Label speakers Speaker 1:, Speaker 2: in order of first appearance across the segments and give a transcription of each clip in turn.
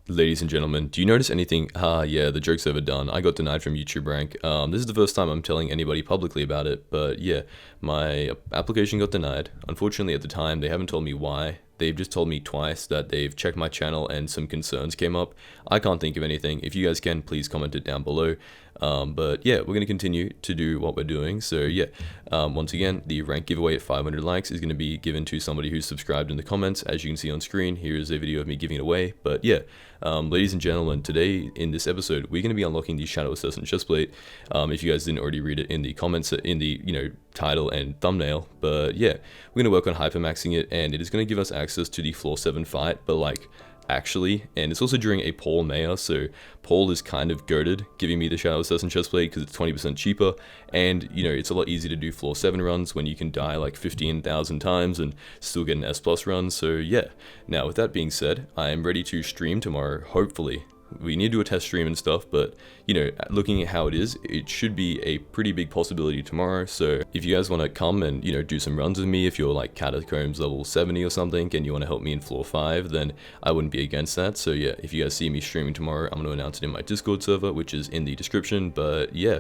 Speaker 1: Ladies and gentlemen, do you notice anything? Yeah, the joke's overdone. I got denied from YouTube rank. This is the first time I'm telling anybody publicly about it, but yeah, my application got denied. Unfortunately, at the time, they haven't told me why. They've just told me twice that they've checked my channel and some concerns came up. I can't think of anything. If you guys can, please comment it down below. But yeah, we're going to continue to do what we're doing. So yeah, once again, the rank giveaway at 500 likes is going to be given to somebody who's subscribed in the comments. As you can see on screen, here is a video of me giving it away. But yeah, ladies and gentlemen, today in this episode, we're going to be unlocking the Shadow Assassin chestplate. If you guys didn't already read it in the comments, in the title and thumbnail. But yeah, we're going to work on hypermaxing it, and it is going to give us access to the floor 7 fight, but like actually, and it's also during a Paul Mayor, so Paul is kind of goated giving me the Shadow Assassin chestplate because it's 20% cheaper, and it's a lot easier to do floor 7 runs when you can die like 15,000 times and still get an S plus run. So yeah, now with that being said, I am ready to stream tomorrow, hopefully. We need to do a test stream and stuff, but looking at how it is, it should be a pretty big possibility tomorrow. So if you guys want to come and do some runs with me, if you're like Catacombs level 70 or something and you want to help me in floor 5, then I wouldn't be against that. So yeah, if you guys see me streaming tomorrow, I'm going to announce it in my Discord server, which is in the description. But yeah,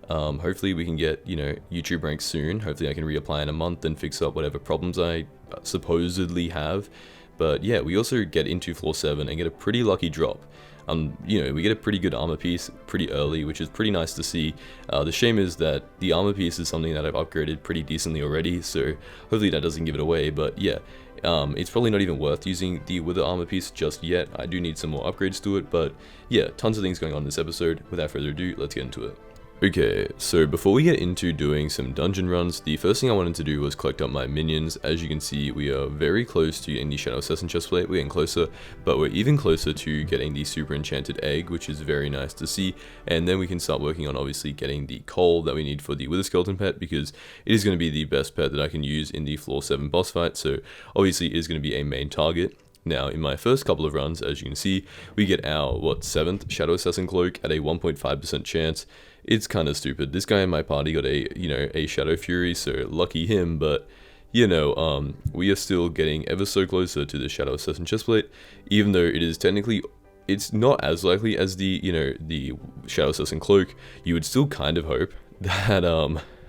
Speaker 1: hopefully we can get YouTube rank soon. Hopefully I can reapply in a month and fix up whatever problems I supposedly have. But yeah, we also get into floor 7 and get a pretty lucky drop. We get a pretty good armor piece pretty early, which is pretty nice to see. The shame is that the armor piece is something that I've upgraded pretty decently already, so hopefully that doesn't give it away. But yeah, it's probably not even worth using the Wither armor piece just yet. I do need some more upgrades to it, but yeah, tons of things going on in this episode. Without further ado, let's get into it. Okay, so before we get into doing some dungeon runs, the first thing I wanted to do was collect up my minions. As you can see, we are very close to getting the Shadow Assassin chestplate. We're getting closer, but we're even closer to getting the super enchanted egg, which is very nice to see. And then we can start working on obviously getting the coal that we need for the Wither Skeleton pet, because it is going to be the best pet that I can use in the floor 7 boss fight. So obviously it is going to be a main target. Now, in my first couple of runs, as you can see, we get our, 7th Shadow Assassin cloak at a 1.5% chance. It's kind of stupid. This guy in my party got a Shadow Fury, so lucky him, but, we are still getting ever so closer to the Shadow Assassin chestplate, even though it is technically, it's not as likely as the, the Shadow Assassin cloak. You would still kind of hope that,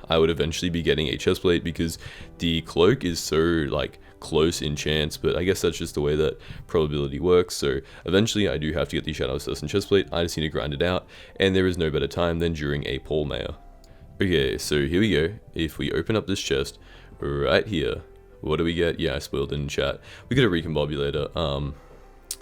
Speaker 1: I would eventually be getting a chestplate, because the cloak is so, like, close in chance, but I guess that's just the way that probability works. So eventually I do have to get the Shadow Assassin chestplate. I just need to grind it out, and there is no better time than during a Paul Mayor. Okay, so here we go. If we open up this chest right here, what do we get? Yeah, I spoiled it in chat. We get a recombobulator.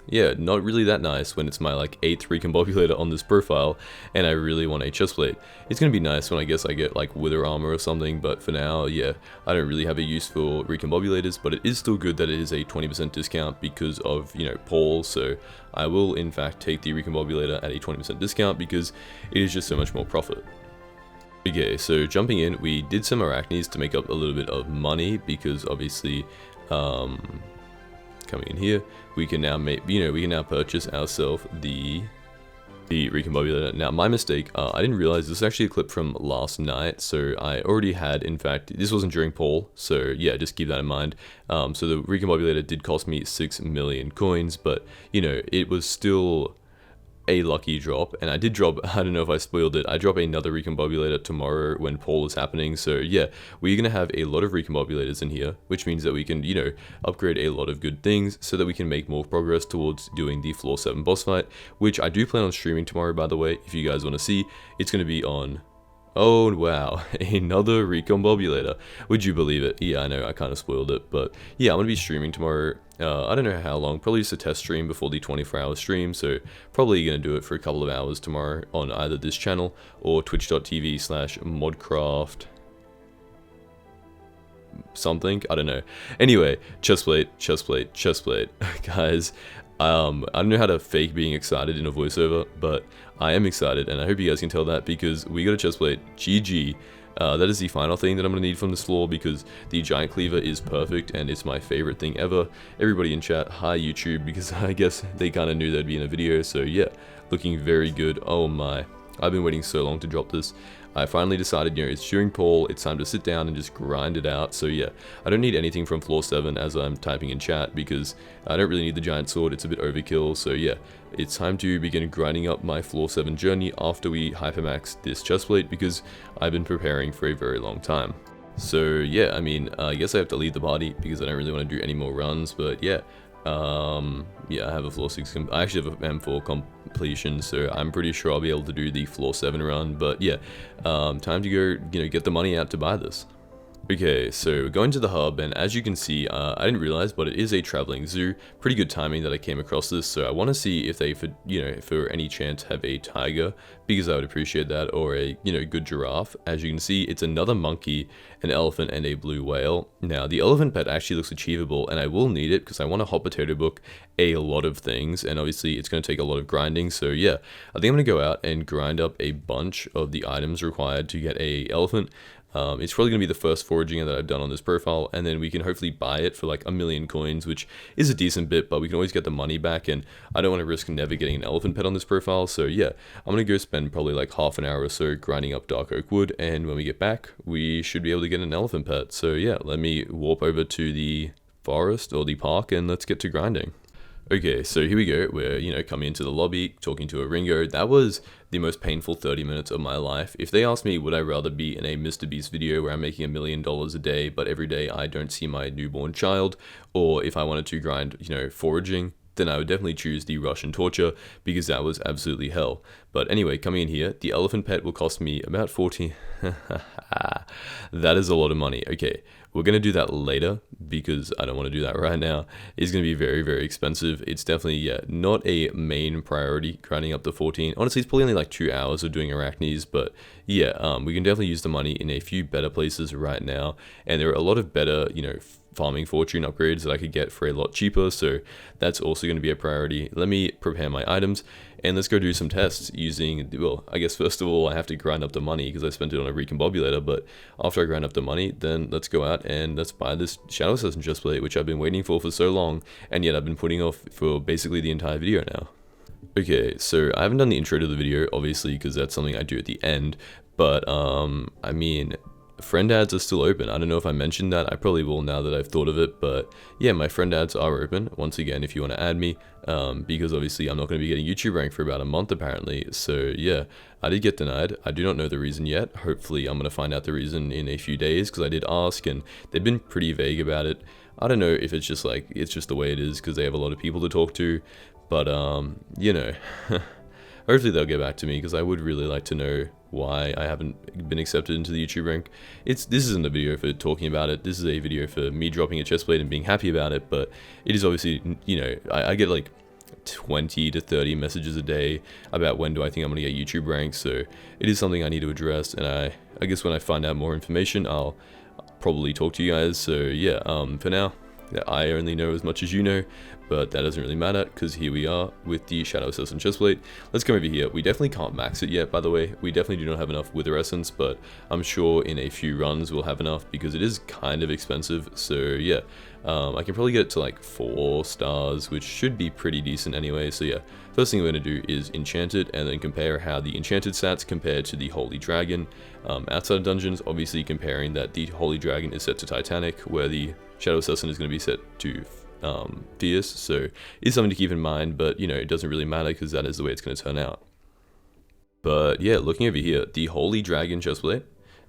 Speaker 1: Yeah, not really that nice when it's my like 8th recombobulator on this profile, and I really want a chestplate. It's gonna be nice when I guess I get like Wither armor or something, but for now, yeah, I don't really have a use for recombobulators, but it is still good that it is a 20% discount because of, Paul, so I will in fact take the recombobulator at a 20% discount because it is just so much more profit. Okay, so jumping in, we did some arachnes to make up a little bit of money because obviously, coming in here, we can now make, we can now purchase ourselves the recombobulator. Now, my mistake, I didn't realize this is actually a clip from last night, so I already had, in fact, this wasn't during Paul, so yeah, just keep that in mind. So the recombobulator did cost me 6 million coins, but, it was still a lucky drop, and I did drop, I don't know if I spoiled it, I drop another recombobulator tomorrow when Paul is happening. So yeah, we're gonna have a lot of recombobulators in here, which means that we can upgrade a lot of good things so that we can make more progress towards doing the floor 7 boss fight, which I do plan on streaming tomorrow, by the way. If you guys want to see, it's gonna be on, oh wow, another recombobulator. Would you believe it? Yeah, I know, I kind of spoiled it, but yeah, I'm gonna be streaming tomorrow. I don't know how long, probably just a test stream before the 24-hour stream, so probably gonna do it for a couple of hours tomorrow on either this channel or twitch.tv/modcraft something, I don't know. Anyway, chestplate, guys. I don't know how to fake being excited in a voiceover, but I am excited, and I hope you guys can tell that because we got a chestplate. GG. That is the final thing that I'm going to need from this floor because the giant cleaver is perfect and it's my favorite thing ever. Everybody in chat, hi YouTube, because I guess they kind of knew they'd be in a video, so yeah, looking very good. Oh my. I've been waiting so long to drop this. I finally decided, it's during Paul, it's time to sit down and just grind it out. So yeah, I don't need anything from floor 7 as I'm typing in chat, because I don't really need the giant sword, it's a bit overkill. So yeah, it's time to begin grinding up my floor 7 journey after we hypermax this chestplate, because I've been preparing for a very long time. So yeah, I mean, I guess I have to leave the party because I don't really want to do any more runs, but yeah. Yeah, I have a floor 6, I actually have a M4 completion, so I'm pretty sure I'll be able to do the floor 7 run, but yeah, time to go, get the money out to buy this. Okay, so going to the hub, and as you can see, I didn't realize, but it is a traveling zoo. Pretty good timing that I came across this, so I want to see if they, for any chance, have a tiger, because I would appreciate that, or a, good giraffe. As you can see, it's another monkey, an elephant, and a blue whale. Now, the elephant pet actually looks achievable, and I will need it, because I want to hot potato book a lot of things, and obviously, it's going to take a lot of grinding, so yeah, I think I'm going to go out and grind up a bunch of the items required to get a elephant. It's probably going to be the first foraging that I've done on this profile, and then we can hopefully buy it for like 1,000,000 coins, which is a decent bit, but we can always get the money back, and I don't want to risk never getting an elephant pet on this profile. So yeah, I'm going to go spend probably like half an hour or so grinding up dark oak wood, and when we get back, we should be able to get an elephant pet. So yeah, let me warp over to the forest or the park, and let's get to grinding. Okay, so here we go. We're, coming into the lobby, talking to a Ringo. That was the most painful 30 minutes of my life. If they asked me, would I rather be in a Mr. Beast video where I'm making $1 million a day, but every day I don't see my newborn child, or if I wanted to grind, foraging, then I would definitely choose the Russian torture, because that was absolutely hell. But anyway, coming in here, the elephant pet will cost me about 40. That is a lot of money. Okay, we're going to do that later, because I don't want to do that right now. It's going to be very, very expensive. It's definitely, yeah, not a main priority, grinding up to 14. Honestly, it's probably only like 2 hours of doing arachnes, but yeah, we can definitely use the money in a few better places right now. And there are a lot of better, farming fortune upgrades that I could get for a lot cheaper, so that's also going to be a priority. Let me prepare my items, and let's go do some tests using, well, I guess first of all I have to grind up the money because I spent it on a recombobulator, but after I grind up the money, then let's go out and let's buy this Shadow Assassin chestplate, which I've been waiting for so long, and yet I've been putting off for basically the entire video now. Okay, so I haven't done the intro to the video, obviously, because that's something I do at the end, but I mean, friend adds are still open. I don't know if I mentioned that. I probably will now that I've thought of it, but yeah, my friend adds are open once again if you want to add me, because obviously I'm not going to be getting YouTube rank for about a month apparently. So yeah, I did get denied. I do not know the reason yet. Hopefully I'm going to find out the reason in a few days, because I did ask and they've been pretty vague about it. I don't know if it's just like, it's just the way it is because they have a lot of people to talk to, but hopefully they'll get back to me, because I would really like to know why I haven't been accepted into the YouTube rank. This isn't a video for talking about it. This is a video for me dropping a chestplate and being happy about it, but it is obviously, I get like 20 to 30 messages a day about when do I think I'm going to get YouTube rank, so it is something I need to address, and I guess when I find out more information, I'll probably talk to you guys. So yeah, for now, I only know as much as you know, but that doesn't really matter, because here we are with the Shadow Assassin chestplate. Let's come over here. We definitely can't max it yet, by the way. We definitely do not have enough Wither Essence, but I'm sure in a few runs we'll have enough, because it is kind of expensive. So yeah, I can probably get it to like 4 stars, which should be pretty decent anyway. So yeah, first thing we're going to do is enchant it, and then compare how the enchanted stats compare to the Holy Dragon. Outside of dungeons, obviously comparing that the Holy Dragon is set to Titanic, where the Shadow Assassin is going to be set to fierce, so it's something to keep in mind, but it doesn't really matter because that is the way it's going to turn out. But yeah, looking over here, the Holy Dragon chestplate,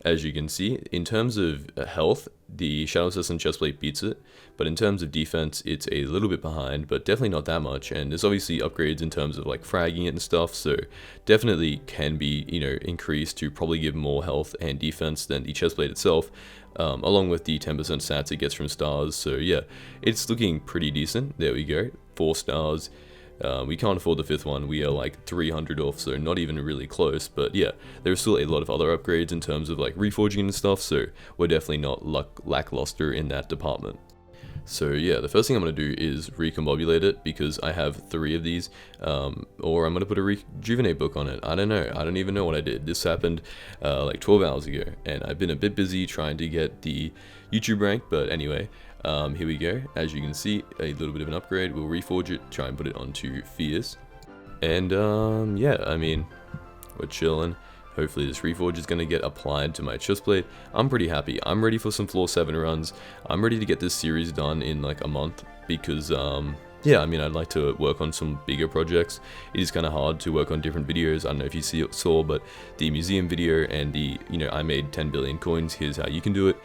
Speaker 1: as you can see, in terms of health, the Shadow Assassin chestplate beats it, but in terms of defense, it's a little bit behind, but definitely not that much, and there's obviously upgrades in terms of like fragging it and stuff, so definitely can be, increased to probably give more health and defense than the chestplate itself, along with the 10% stats it gets from stars. So yeah, it's looking pretty decent. There we go, 4 stars. We can't afford the 5th one. We are like 300 off, so not even really close. But yeah, there's still a lot of other upgrades in terms of like reforging and stuff, so we're definitely not lackluster in that department. So yeah, the first thing I'm going to do is recombobulate it, because I have 3 of these, or I'm going to put a rejuvenate book on it. I don't know. I don't even know what I did. This happened like 12 hours ago, and I've been a bit busy trying to get the YouTube rank, but anyway, here we go. As you can see, a little bit of an upgrade. We'll reforge it, try and put it onto fierce, and yeah, I mean, We're chilling. Hopefully this reforge is going to get applied to my chestplate. I'm pretty happy. I'm ready for some floor 7 runs. I'm ready to get this series done in like a month because, yeah, I mean, I'd like to work on some bigger projects. It is kind of hard to work on different videos. I don't know if you saw, but the museum video and the, I made 10 billion coins, here's how you can do it.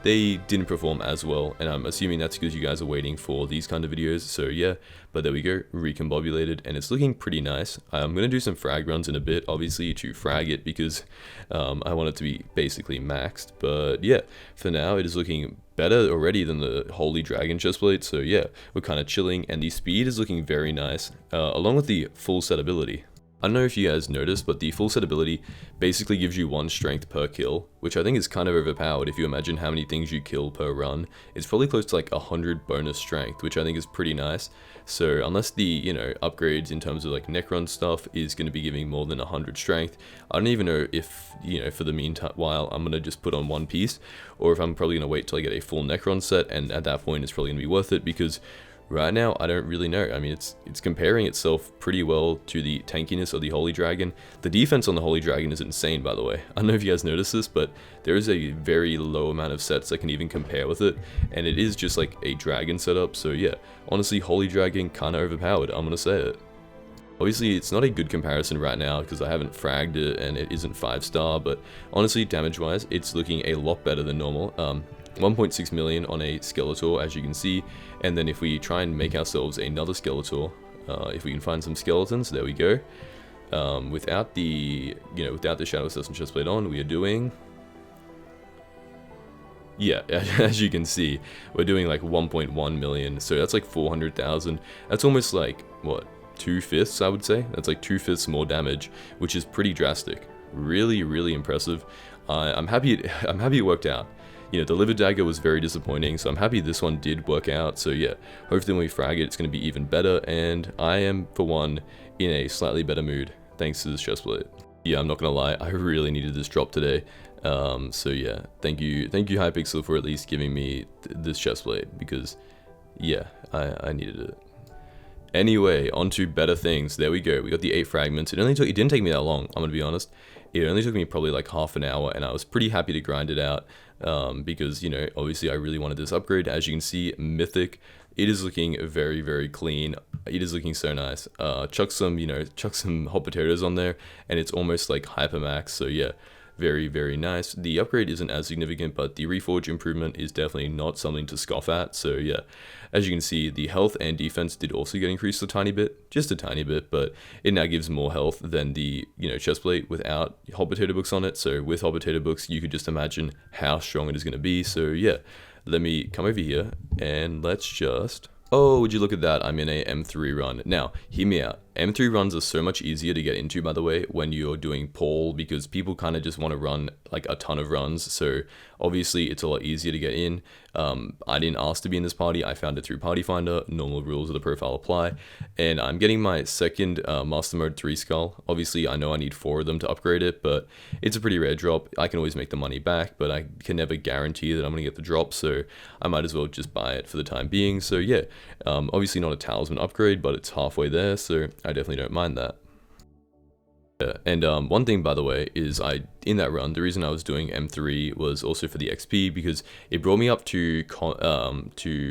Speaker 1: They didn't perform as well, and I'm assuming that's because you guys are waiting for these kind of videos, so yeah, but there we go, recombobulated, and it's looking pretty nice. I'm going to do some frag runs in a bit, obviously, to frag it, because I want it to be basically maxed, but yeah, for now, it is looking better already than the Holy Dragon chestplate, so yeah, we're kind of chilling, and the speed is looking very nice, along with the full set ability. I don't know if you guys noticed, but the full set ability basically gives you 1 strength per kill, which I think is kind of overpowered. If you imagine how many things you kill per run, it's probably close to like 100 bonus strength, which I think is pretty nice. So unless the, upgrades in terms of like Necron stuff is going to be giving more than 100 strength, I don't even know if, for the meanwhile, I'm going to just put on 1 piece, or if I'm probably going to wait till I get a full Necron set, and at that point it's probably going to be worth it, because right now, I don't really know. I mean, it's comparing itself pretty well to the tankiness of the Holy Dragon. The defense on the Holy Dragon is insane, by the way. I don't know if you guys noticed this, but there is a very low amount of sets that can even compare with it, and it is just like a dragon setup, so yeah. Honestly, Holy Dragon kinda overpowered, I'm gonna say it. Obviously, it's not a good comparison right now because I haven't fragged it and it isn't 5-star, but honestly, damage-wise, it's looking a lot better than normal. 1.6 million on a Skeletor, as you can see, and then if we try and make ourselves another Skeletor, if we can find some skeletons, there we go. Without the, without the Shadow Assassin chestplate on, we are doing, yeah, as you can see, we're doing like 1.1 million, so that's like 400,000. That's almost like, what, 2/5, I would say? That's like 2/5 more damage, which is pretty drastic. Really, really impressive. I'm happy it worked out. The Liver Dagger was very disappointing, so I'm happy this one did work out. So yeah, hopefully when we frag it, it's going to be even better, and I am, for one, in a slightly better mood, thanks to this chestplate. Yeah, I'm not going to lie, I really needed this drop today. So yeah, thank you Hypixel for at least giving me this chestplate, because yeah, I needed it. Anyway, on to better things. There we go. We got the 8 fragments. It didn't take me that long, I'm gonna be honest. It only took me probably like half an hour, and I was pretty happy to grind it out, because, obviously I really wanted this upgrade. As you can see, Mythic, it is looking very, very clean. It is looking so nice. Chuck some hot potatoes on there, and it's almost like Hypermax, so yeah. Very, very nice. The upgrade isn't as significant, but the reforge improvement is definitely not something to scoff at. So yeah, as you can see, the health and defense did also get increased a tiny bit, just a tiny bit, but it now gives more health than the, chestplate without hot potato books on it. So with hot potato books, you could just imagine how strong it is going to be. So yeah, let me come over here and let's just... Oh, would you look at that, I'm in a M3 run. Now, hear me out. M3 runs are so much easier to get into, by the way, when you're doing Paul, because people kind of just want to run like a ton of runs, so obviously it's a lot easier to get in. I didn't ask to be in this party, I found it through Party Finder, normal rules of the profile apply, and I'm getting my second Master Mode 3 skull. Obviously, I know I need 4 of them to upgrade it, but it's a pretty rare drop. I can always make the money back, but I can never guarantee that I'm going to get the drop, so I might as well just buy it for the time being. So yeah, obviously not a talisman upgrade, but it's halfway there, so I definitely don't mind that. Yeah, and one thing, by the way, is in that run, the reason I was doing M3 was also for the XP, because it brought me up to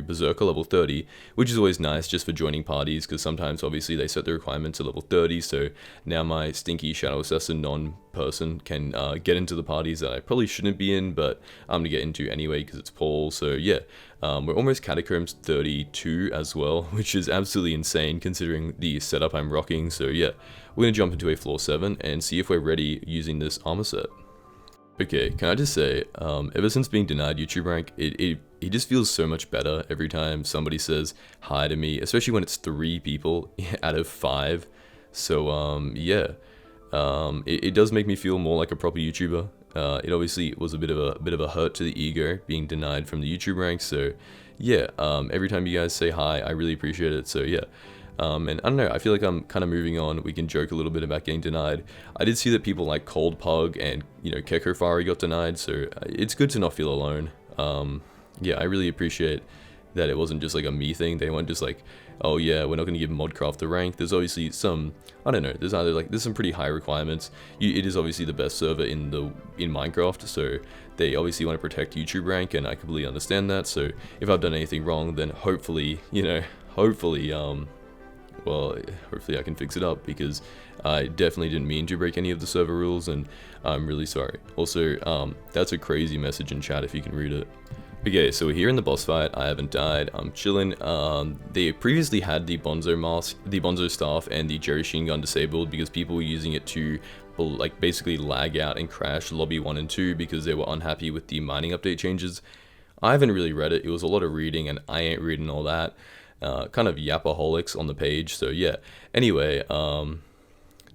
Speaker 1: Berserker level 30, which is always nice just for joining parties, because sometimes obviously they set the requirement to level 30, so now my stinky Shadow Assassin non-person can get into the parties that I probably shouldn't be in, but I'm going to get into anyway because it's Paul. So yeah, we're almost Catacombs 32 as well, which is absolutely insane considering the setup I'm rocking. So yeah, we're going to jump into a floor 7 and see if we're ready using this armor set. Okay, can I just say, ever since being denied YouTube rank, it just feels so much better every time somebody says hi to me, especially when it's 3 people out of 5. So yeah, it does make me feel more like a proper YouTuber. It obviously was a bit of a hurt to the ego being denied from the YouTube rank. So yeah, every time you guys say hi, I really appreciate it. So yeah. And I don't know, I feel like I'm kind of moving on. We can joke a little bit about getting denied. I did see that people like Cold Pug and, Kekofari got denied, so it's good to not feel alone. Yeah, I really appreciate that it wasn't just like a me thing. They weren't just like, oh yeah, we're not going to give Modcraft the rank. There's obviously some, I don't know, there's some pretty high requirements. It is obviously the best server in Minecraft, so they obviously want to protect YouTube rank, and I completely understand that. So if I've done anything wrong, then hopefully, hopefully I can fix it up, because I definitely didn't mean to break any of the server rules, and I'm really sorry. Also, that's a crazy message in chat if you can read it. Okay, so we're here in the boss fight. I haven't died. I'm chilling. They previously had the Bonzo mask, the Bonzo staff, and the Jerry Sheen gun disabled because people were using it to like basically lag out and crash lobby 1 and 2 because they were unhappy with the mining update changes. I haven't really read it. It was a lot of reading, and I ain't reading all that. Kind of yapaholics on the page. So yeah. Anyway,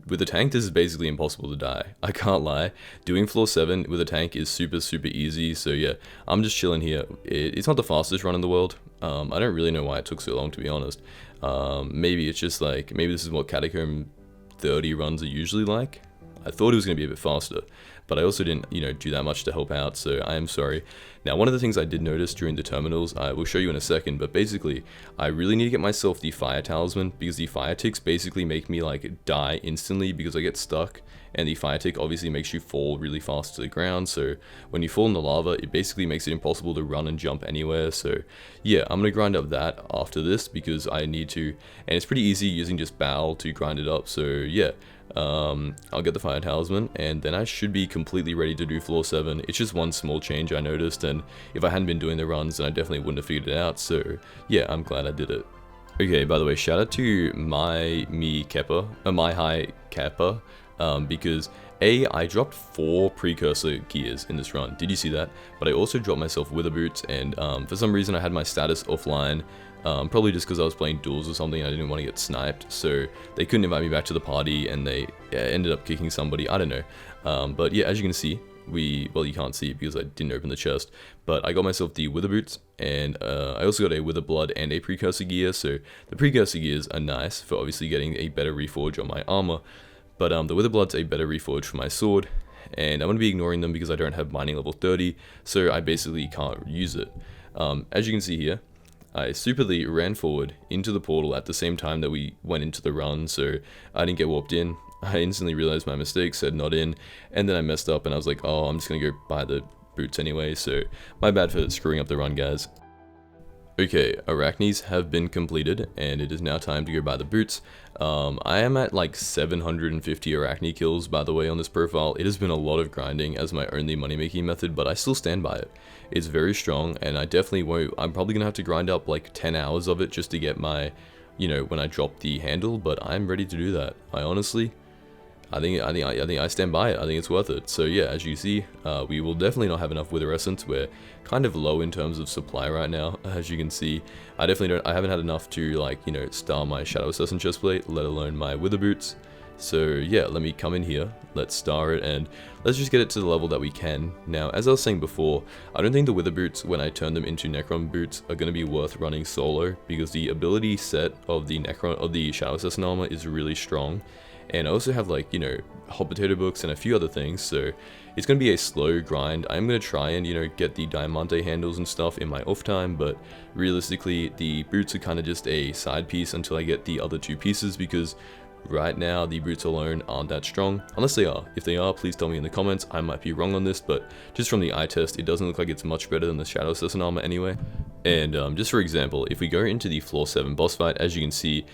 Speaker 1: with a tank, this is basically impossible to die. I can't lie. Doing floor 7 with a tank is super easy. So yeah, I'm just chilling here. It's not the fastest run in the world. I don't really know why it took so long, to be honest. Maybe it's just like, maybe this is what Catacomb 30 runs are usually like. I thought it was going to be a bit faster, but I also didn't, do that much to help out, so I am sorry. Now, one of the things I did notice during the terminals, I will show you in a second, but basically, I really need to get myself the fire talisman, because the fire ticks basically make me, like, die instantly because I get stuck, and the fire tick obviously makes you fall really fast to the ground, so when you fall in the lava, it basically makes it impossible to run and jump anywhere, so yeah, I'm going to grind up that after this, because I need to, and it's pretty easy using just bow to grind it up, so yeah. I'll get the fire talisman, and then I should be completely ready to do floor 7. It's just one small change I noticed, and if I hadn't been doing the runs, then I definitely wouldn't have figured it out, so yeah, I'm glad I did it. Okay, by the way, shout out to my high Kappa, because I dropped 4 precursor gears in this run. Did you see that? But I also dropped myself wither boots, and for some reason I had my status offline. Probably just because I was playing duels or something and I didn't want to get sniped, so they couldn't invite me back to the party, and they ended up kicking somebody, I don't know. But yeah, as you can see, well, you can't see it because I didn't open the chest, but I got myself the wither boots, and I also got a wither blood and a precursor gear, so the precursor gears are nice for obviously getting a better reforge on my armor, but the wither blood's a better reforge for my sword, and I'm going to be ignoring them because I don't have mining level 30, so I basically can't use it. As you can see here, I stupidly ran forward into the portal at the same time that we went into the run, so I didn't get warped in. I instantly realized my mistake, said not in, and then I messed up and I was like, oh, I'm just gonna go buy the boots anyway, so my bad for screwing up the run, guys. Okay, Arachnes have been completed, and it is now time to go buy the boots. I am at like 750 Arachne kills, by the way, on this profile. It has been a lot of grinding as my only money-making method, but I still stand by it. It's very strong, and I definitely won't. I'm probably gonna have to grind up like 10 hours of it just to get my, when I drop the handle, but I'm ready to do that. I think I stand by it. I think it's worth it. So yeah, as you see, we will definitely not have enough wither essence. We're kind of low in terms of supply right now. As you can see, I haven't had enough to star my shadow assassin chestplate, let alone my wither boots. So yeah, let me come in here, let's star it, and let's just get it to the level that we can. Now, as I was saying before, I don't think the wither boots, when I turn them into Necron boots, are going to be worth running solo, because the ability set of the shadow assassin armor is really strong. And I also have hot potato books and a few other things, so it's going to be a slow grind. I'm going to try and, get the diamante handles and stuff in my off time, but realistically, the boots are kind of just a side piece until I get the other 2 pieces, because right now, the boots alone aren't that strong, unless they are. If they are, please tell me in the comments. I might be wrong on this, but just from the eye test, it doesn't look like it's much better than the shadow assassin armor anyway. And just for example, if we go into the floor 7 boss fight, as you can see,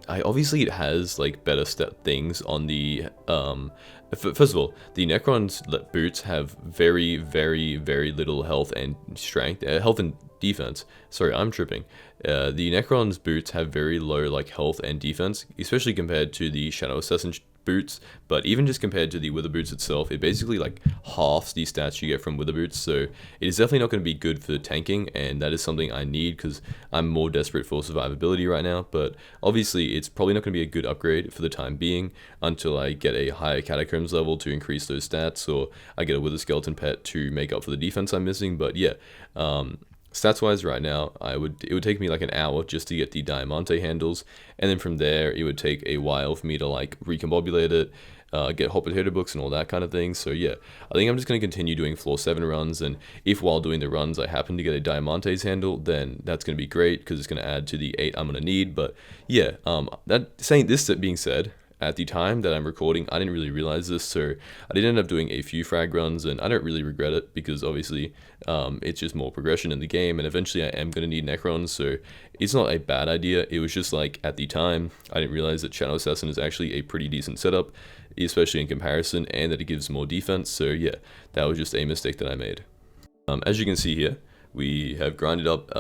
Speaker 1: obviously it has better things on the first of all, the Necron's boots have very little health and strength, health and defense. Sorry, I'm tripping. The Necron's boots have very low health and defense, especially compared to the Shadow Assassin boots, but even just compared to the wither boots itself, it basically halves the stats you get from wither boots, so it is definitely not going to be good for tanking, and that is something I need because I'm more desperate for survivability right now. But obviously it's probably not going to be a good upgrade for the time being until I get a higher catacombs level to increase those stats, or I get a wither skeleton pet to make up for the defense I'm missing. But yeah, stats wise right now, it would take me an hour just to get the diamante handles, and then from there it would take a while for me to recombobulate it, get hot potato books and all that kind of thing. So yeah, I think I'm just going to continue doing floor 7 runs, and if while doing the runs I happen to get a Diamantes handle, then that's going to be great because it's going to add to the 8 I'm going to need. But yeah, that being said, at the time that I'm recording, I didn't really realize this, so I did end up doing a few frag runs, and I don't really regret it because obviously it's just more progression in the game, and eventually I am going to need Necrons, so it's not a bad idea. It was just like at the time, I didn't realize that Shadow Assassin is actually a pretty decent setup, especially in comparison, and that it gives more defense, so yeah, that was just a mistake that I made. As you can see here, we have grinded up 2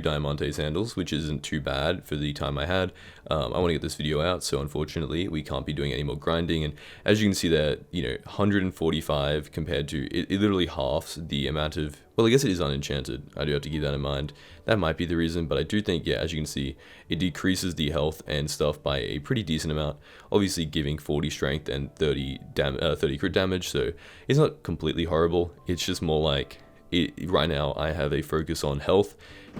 Speaker 1: Diamantes handles, which isn't too bad for the time I had. I want to get this video out, so unfortunately we can't be doing any more grinding, and as you can see there, 145 compared to, it literally halves the amount of, well, I guess it is unenchanted, I do have to keep that in mind. That might be the reason, but I do think, yeah, as you can see, it decreases the health and stuff by a pretty decent amount, obviously giving 40 strength and 30 crit damage, so it's not completely horrible, it's just more like, right now I have a focus on health,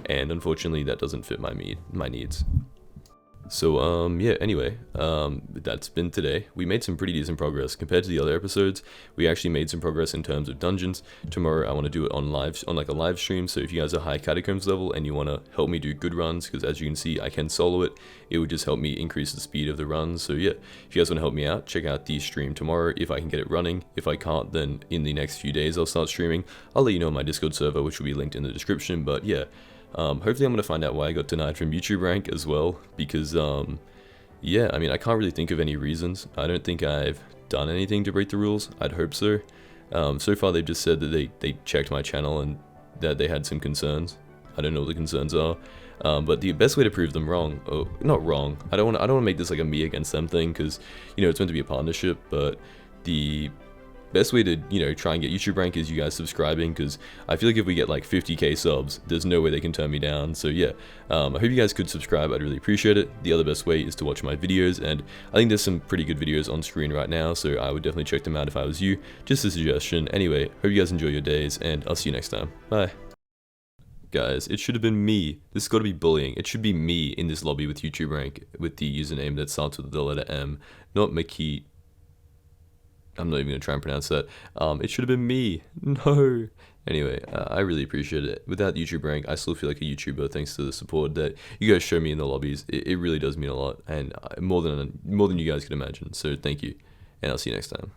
Speaker 1: and unfortunately that doesn't fit my needs. So yeah, anyway, that's been today. We made some pretty decent progress compared to the other episodes. We actually made some progress in terms of dungeons. Tomorrow I want to do it on like a live stream, so if you guys are high catacombs level and you want to help me do good runs, because as you can see I can solo it, it would just help me increase the speed of the runs. So yeah, if you guys want to help me out, check out the stream tomorrow if I can get it running. If I can't, then in the next few days I'll start streaming. I'll let you know on my Discord server, which will be linked in the description. But yeah, hopefully I'm going to find out why I got denied from YouTube rank as well, because yeah, I mean, I can't really think of any reasons. I don't think I've done anything to break the rules. I'd hope so. So far they've just said that they checked my channel and that they had some concerns. I don't know what the concerns are, but the best way to prove them wrong, not wrong, I don't want to make this like a me against them thing, because it's meant to be a partnership, but the best way to try and get YouTube rank is you guys subscribing, because I feel like if we get like 50k subs, there's no way they can turn me down. So yeah, I hope you guys could subscribe, I'd really appreciate it. The other best way is to watch my videos, and I think there's some pretty good videos on screen right now, so I would definitely check them out if I was you. Just a suggestion. Anyway, hope you guys enjoy your days, and I'll see you next time. Bye. Guys, it should have been me. This has got to be bullying. It should be me in this lobby with YouTube rank with the username that starts with the letter M, not McKeet. I'm not even going to try and pronounce that. It should have been me. No. Anyway, I really appreciate it. Without YouTube rank, I still feel like a YouTuber thanks to the support that you guys show me in the lobbies. It really does mean a lot, and more than you guys could imagine. So thank you, and I'll see you next time.